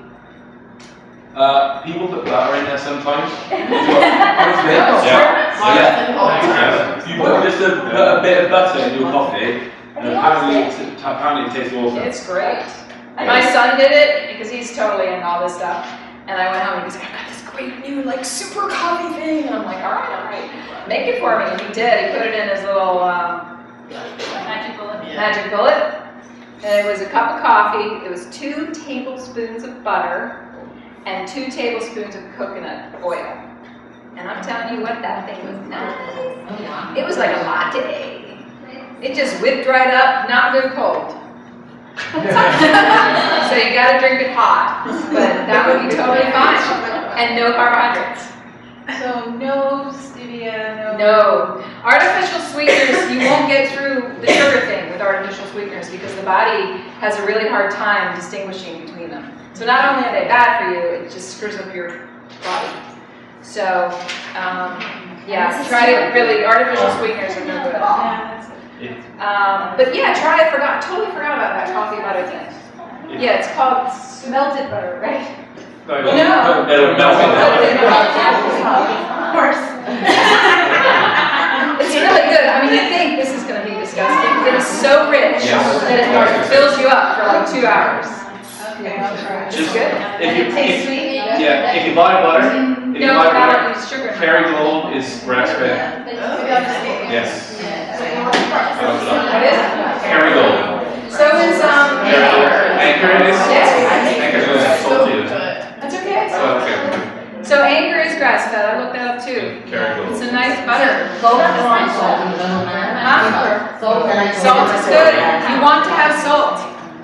People put butter in there sometimes. You put just a bit of butter in your coffee, and apparently it tastes awesome. It's great. My son did it because he's totally into all this stuff. And I went home and he goes, I've got this great new super coffee thing. And I'm like, all right. Make it for me. And he did. He put it in his little magic bullet. And it was a cup of coffee. It was 2 tablespoons of butter. and 2 tablespoons of coconut oil. And I'm telling you what, that thing was nice. It was like a latte. It just whipped right up, not good cold. So you gotta drink it hot, but that would be totally fine. And no carbohydrates. So no stevia, No. Artificial sweeteners, you won't get through the sugar thing with artificial sweeteners because the body has a really hard time distinguishing between them. So not only are they bad for you, it just screws up your body. So, yeah, try to really, artificial sweeteners are no good. But yeah, try, totally forgot about that coffee butter thing. Yeah, it's called melted butter, right? No. It'll melt it Of course. It's really good. I mean, you think this is going to be disgusting. It is so rich that it fills you up for like 2 hours. Okay, I'll try. It's good. Tastes sweet? Yeah, if you buy butter, No, I don't use sugar. Kerrygold is grass-fed. Yes. What is it? Kerrygold. So is Anchor is? Yes. Anchor is salty. That's okay. Okay. So Anchor is grass fed. I looked that up too. Kerrygold. It's a nice butter. Salt Salt is good. You want to have salt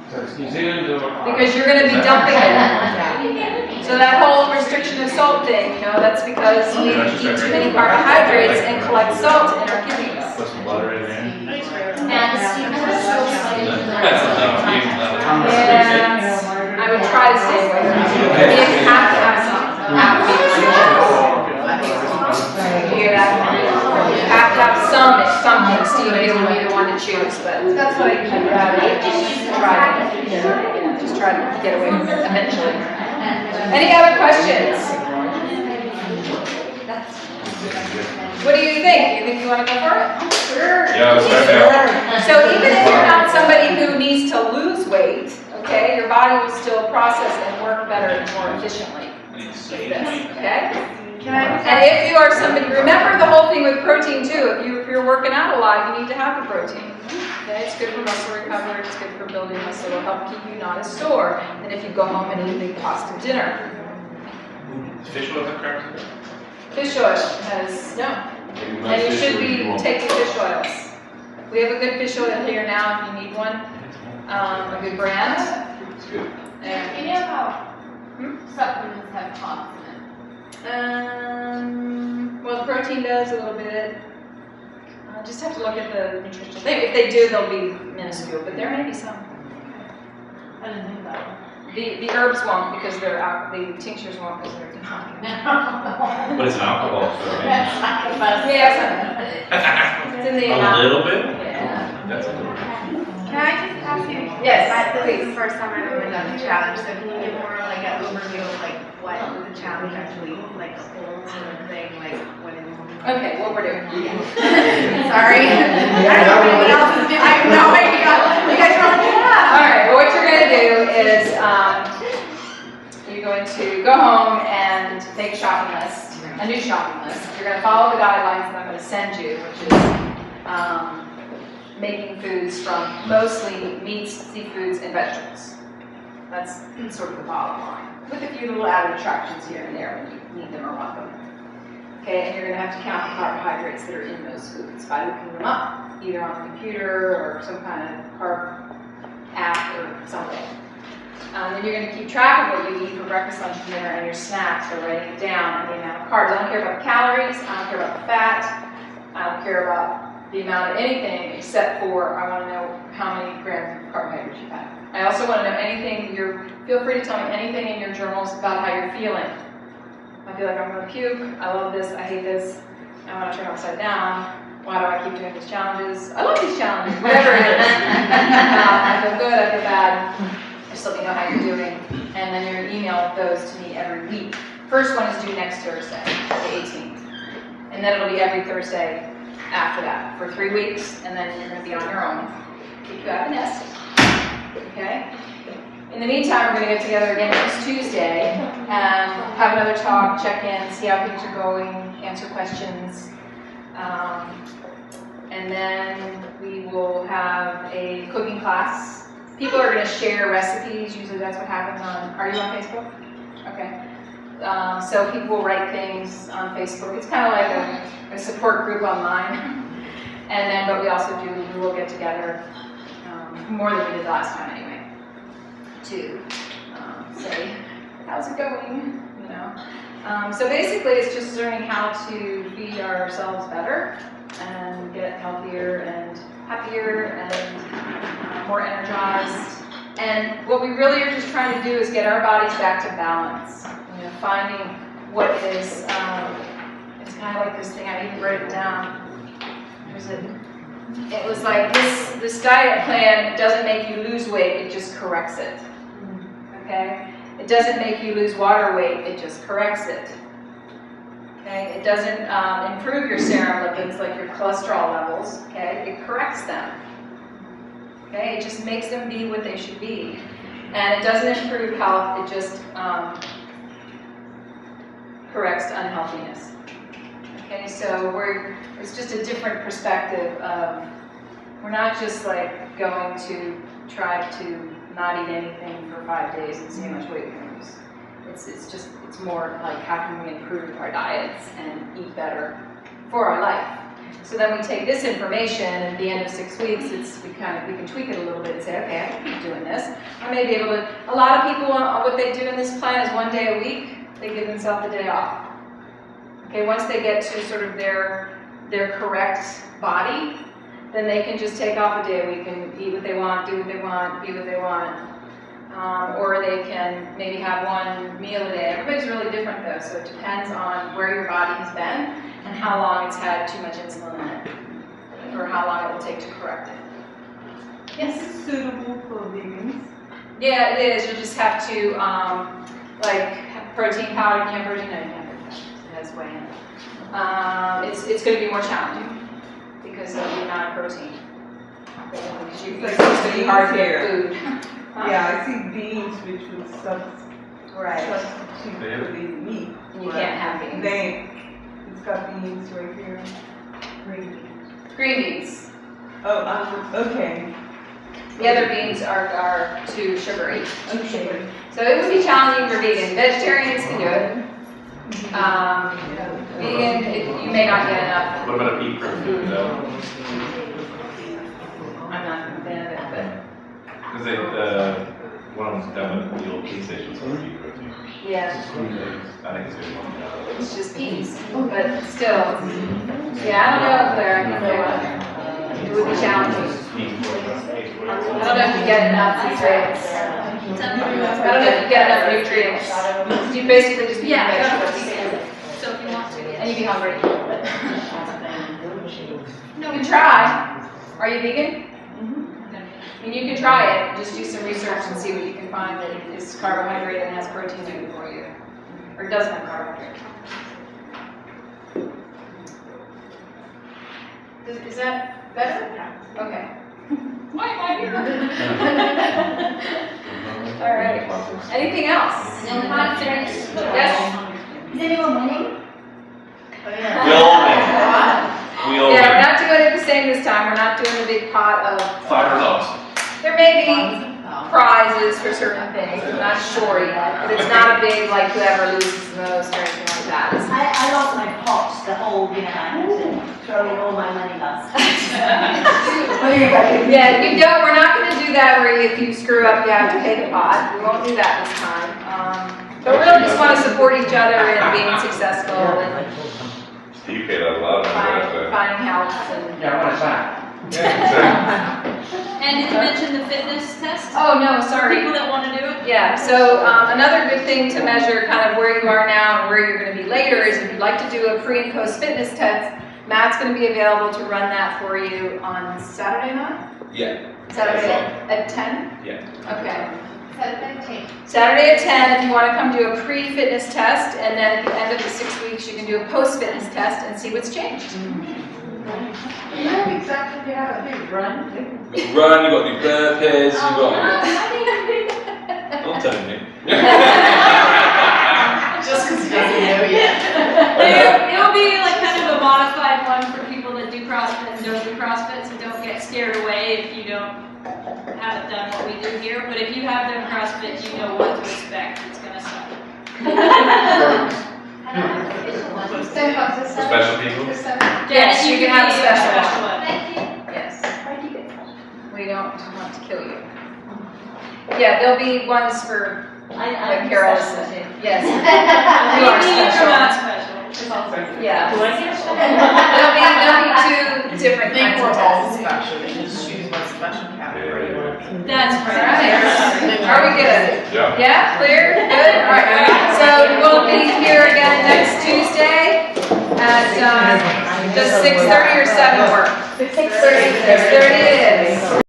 So it's New Zealand or? because you're going to be dumping it. So that whole restriction of salt thing, that's because we eat too many carbohydrates and collect salt in our kidneys. Put some butter in there. And I would try to stay away from it. You have to have some. You hear that? You have to have something. Stevie would be the one to choose, but that's what I usually just try to get away from it eventually. Any other questions? What do you think? You want to go for it? Sure. Yeah, let's start now. So even if you're not somebody who needs to lose weight, okay, your body will still process and work better and more efficiently with this, okay? And if you are somebody, remember the whole thing with protein too. If you're working out a lot, you need to have the protein. Okay, it's good for muscle recovery. It's good for building muscle. It'll help keep you not as sore than if you go home and eat a big pasta dinner. Fish oil and carbs? Fish oil has no. And you should be taking fish oils. We have a good fish oil here now if you need one. A good brand. It's good. And, You know how supplements have carbs in it? well, protein does a little bit. Just have to look at the nutritional thing. If they do, they'll be minuscule, but there may be some. I didn't think about it. The herbs won't because they're out. The tinctures won't because they're defined. But it's an alcohol, so. Yeah, it's in the A little bit? Yeah. That's a little bit. Can I just ask you? Yes, This is please. the first time I've ever done the challenge, so can you give more like an overview of like what the challenge actually, like the whole sort of thing, like what it is? Okay, what we're doing. Sorry. I don't know what anyone else is doing, I have no idea. You guys are all doing that. All right, well, what you're going to do is you're going to go home and make a shopping list, a new shopping list. You're going to follow the guidelines that I'm going to send you, which is making foods from mostly meats, seafoods, and vegetables. That's sort of the bottom line, with a few little added attractions here and there when you need them or want them. Okay, and you're going to have to count the carbohydrates that are in those foods by looking them up, either on the computer or some kind of carb app or something. Then you're going to keep track of what you eat for breakfast, lunch, and dinner, and your snacks, or writing it down, and the amount of carbs. I don't care about the calories, I don't care about the fat, I don't care about the amount of anything except for I want to know how many grams of carbohydrates you've had. I also want to know anything, feel free to tell me anything in your journals about how you're feeling. I feel like I'm going to puke, I love this, I hate this, I want to turn upside down, why do I keep doing these challenges? I love these challenges, whatever it is. I feel good, I feel bad, just let me know how you're doing. And then you're going to email those to me every week. First one is due next Thursday, the 18th. And then it'll be every Thursday after that for 3 weeks, and then you're going to be on your own. Keep you happiness. Okay? In the meantime, we're going to get together again next Tuesday and have another talk, check in, see how things are going, answer questions. And then we will have a cooking class. People are going to share recipes. Usually that's what happens on, are you on Facebook? Okay. So people will write things on Facebook. It's kind of like a support group online. And then, but we also we will get together, more than we did last time anyway, to say, how's it going, you know. So basically it's just learning how to feed ourselves better and get healthier and happier and more energized. And what we really are just trying to do is get our bodies back to balance. You know, finding what is, it's kind of like this thing, I even wrote it down. It was like this diet plan doesn't make you lose weight, it just corrects it. Okay? It doesn't make you lose water weight, it just corrects it. Okay? It doesn't improve your serum lipids like your cholesterol levels. Okay? It corrects them. Okay? It just makes them be what they should be. And it doesn't improve health, it just corrects unhealthiness. Okay, so it's just a different perspective of, we're not just like going to try to not eat anything for 5 days and see how much weight we can lose. It's more like how can we improve our diets and eat better for our life. So then we take this information, and at the end of 6 weeks, we can tweak it a little bit and say, okay, I can keep doing this. I may be able to. A lot of people, what they do in this plan is 1 day a week. They give themselves a day off. Okay, once they get to sort of their correct body, then they can just take off a day a week and eat what they want, do what they want, be what they want. Or they can maybe have one meal a day. Everybody's really different though, so it depends on where your body has been and how long it's had too much insulin in it, or how long it will take to correct it. Yes? Is it suitable for vegans? Yeah, it is. You just have to, like, protein powder. Can you have protein? No, you can't have protein. It has whey in it. It's going to be more challenging because of the amount of protein. Because it's supposed to be hard to get food. Huh? Yeah, I see beans, which would substitute Right. for the meat. And you can't have beans. It's got beans right here. Green beans. Oh, okay. The other beans are too sugary. Okay. So it would be challenging for vegan. Vegetarians can do it. Vegan, you may not get enough. What about a pea protein though? I'm not a fan of it, but Because one of them's done with the old pea stations on pea protein. yeah, I think it's good. it's just peas. But still, yeah, I don't know, Claire. I don't know. It would be challenging. I don't know if you get enough nutrients. I don't know if you get enough nutrients. You basically just eat vegetables. So if you want to, And you'd be hungry. You can try. Are you vegan? I mean, you can try it. Just do some research and see what you can find that is carbohydrate and has protein in it for you. Or doesn't have carbohydrate. Is that better? Okay. Why am I here? All right. Anything else? Yes? Is anyone winning? We all Yeah, we're not doing it the same this time. We're not doing a big pot of. Five or lost. There may be prizes for certain things. I'm not sure yet, but it's not a big like whoever loses the most or anything like that. I lost my pot, the whole, I had to throw in all my money last Yeah, you don't. We're not going to do that where if you screw up, you have to pay the pot. We won't do that this time. But we really just want to support each other in being successful and Steve paid a lot of money. finding health. And Yeah, I want it back. Yeah, exactly. And did you mention the fitness test? oh no, sorry. People that want to do it? Yeah, so another good thing to measure kind of where you are now and where you're going to be later is if you'd like to do a pre and post fitness test, Matt's going to be available to run that for you on Saturday night? Yeah. Saturday at 10? Yeah. Okay. Saturday. Saturday at 10 if you want to come do a pre-fitness test, and then at the end of the 6 weeks you can do a post-fitness test and see what's changed. You know exactly how to do run. Run, you got to do burpees, you got. I'm telling you. Just because he doesn't know yet. It'll be like kind of a modified one for people that do CrossFit and don't do CrossFit, so don't get scared away if you haven't done what we do here. But if you have done CrossFit, you know what to expect. It's gonna suck. For special people? Yes, you can have a special one. Thank you. Yes. We don't want to kill you. Yeah, there'll be ones for, like Carol said. Yes. You are special. Yeah. There'll be two different I think kinds we're of all tests. special, you just choose what special category you want. That's All right. Are we good? Yeah. Yeah, clear? Good? All right. So we'll be here again next Tuesday at, does 6:30 or 7 work? 6:30. 6:30 it is.